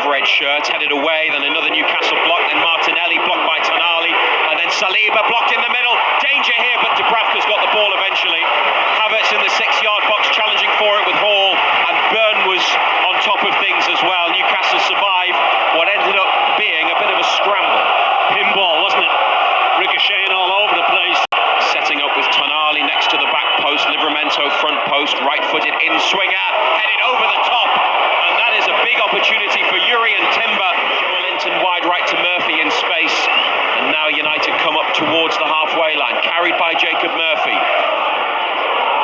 red shirt, headed away, then another Newcastle block, then Martinelli blocked by Tonali, and then Saliba blocked in the middle. Danger here, but Dubravka's got the ball eventually. Havertz in the 6-yard box challenging for it with Hall, and Byrne was on top of things as well. Newcastle survived what ended up being a bit of a scramble. Pinball, wasn't it? Ricocheting all over the place. Setting up with Tonali next to the back post, Livramento front post, right-footed in-swinger, headed over the top, and that is a big opportunity for Yuri and Timber. Joelinton wide right to Murphy in space, and now United come up towards the halfway line, carried by Jacob Murphy.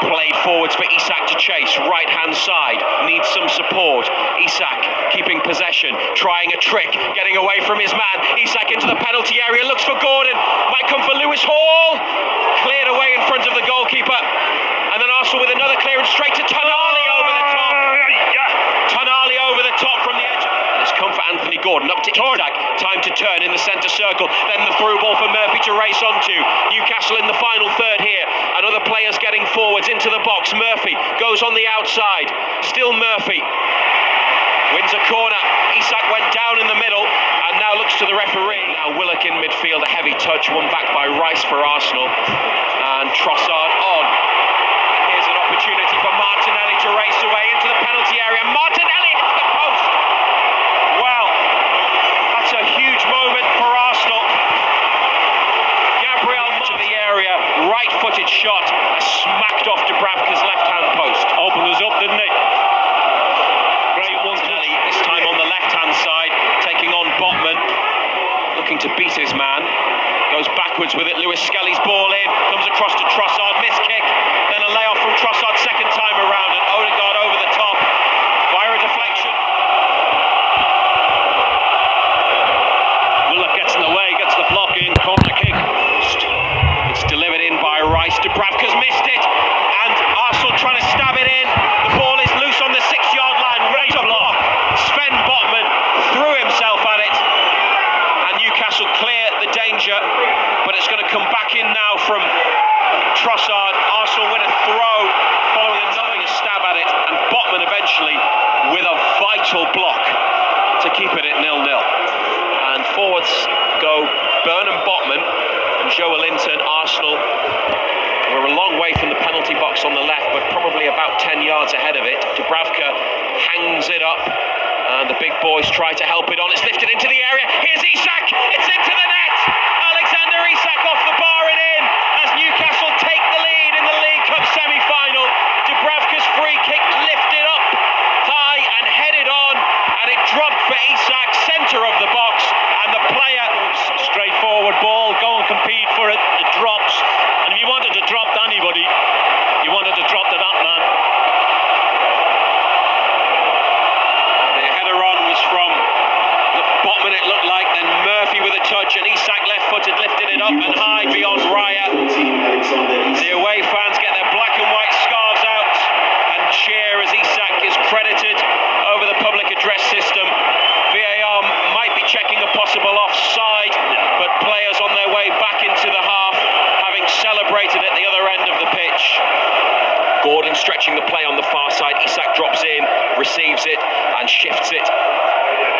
Played forwards for Isak to chase, right-hand side, needs some support. Isak keeping possession, trying a trick, getting away from his man. Isak into the penalty area, looks for Gordon, might come for Lewis Hall. Cleared away in front of the goalkeeper. And then Arsenal with another clearance straight to Tonali over the top. Tonali over the top from the edge. And it's come for Anthony Gordon, up to Isak. Time to turn in the centre circle. Then the through ball for Murphy to race onto. Newcastle in the final third here. And other players getting forwards into the box. Murphy goes on the outside. Still Murphy. Wins a corner. Isak went down in the middle and now looks to the referee. Now Willock in midfield, a heavy touch, won back by Rice for Arsenal. And Trossard on. And here's an opportunity for Martinelli to race away into the penalty area. Martinelli hits the post. Well, that's a huge moment for Arsenal. Gabriel to the area, right-footed shot, smacked off Dubravka's left-hand post. Opened us up, didn't it? Martinelli this time on the left-hand side, taking on Botman, looking to beat his man. Goes backwards with it. Lewis Skelly's ball in, comes across to Trossard, miss kick, then a layoff from Trossard second time around, and Odegaard over the top via a deflection. Willock gets in the way, gets the block in, corner kick. It's delivered in by Rice. Dubravka's missed it, and Arsenal trying to stab it in. The ball is loose on the 6-yard line. Right to block. Sven Botman threw himself at it, and Newcastle clear the danger, but it's going to come back in now from Trossard. Arsenal win a throw following another stab at it, and Botman eventually with a vital block to keep it at 0-0. And forwards go Byrne and Botman and Joelinton. Arsenal were a long way from the penalty box on the left, but probably about 10 yards ahead of it. Dubravka hangs it up, and the big boys try to help it on. It's lifted into the area. Here's Isak. It's into the net. Alexander Isak off the bar and in as Newcastle take the lead in the League Cup semi-final. Dubravka's free kick lifted up high and headed on, and it dropped for Isak, centre of the box, and the player... Straightforward ball, go and compete for it, it drops. And if you wanted to drop to anybody, you wanted to drop to that man. The header on was from Botman, it looked like, then Murphy with a touch, and Isak left-footed lifted it up and high beyond Raya. The away fans get their black and white scarves out and cheer as Isak is credited over the public address system. VAR might be checking a possible offside, but players on their way back into the half, having celebrated at the other end of the pitch. Gordon stretching the play on the far side. Isak drops in, receives it and shifts it.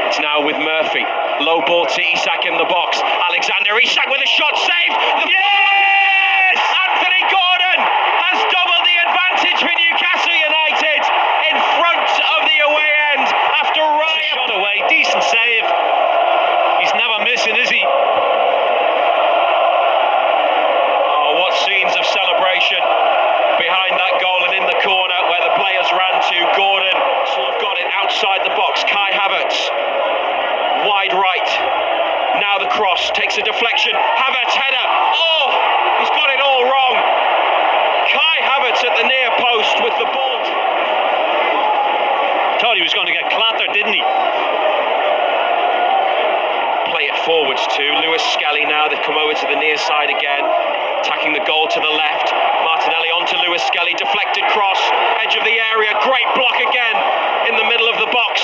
It's now with Murphy. Low ball to Isak in the box. Alexander Isak with a shot saved. Yes! Anthony Gordon has doubled the advantage for Newcastle United in front of the away end after Ryan Shot away, decent save. He's never missing, is he? Oh, what scenes of celebration behind that goal and in the corner where the players ran to. Gordon sort of got it outside the box. Kai Havertz, wide right. Now the cross, takes a deflection. Havertz header. Oh, he's got it all wrong. Kai Havertz at the near post with the ball. Thought he was going to get clattered, didn't he? Play it forwards to Lewis Skelly now. They've come over to the near side again. Attacking the goal to the left. Martinelli onto Lewis Skelly. Deflected cross. Edge of the area. Great block again in the middle of the box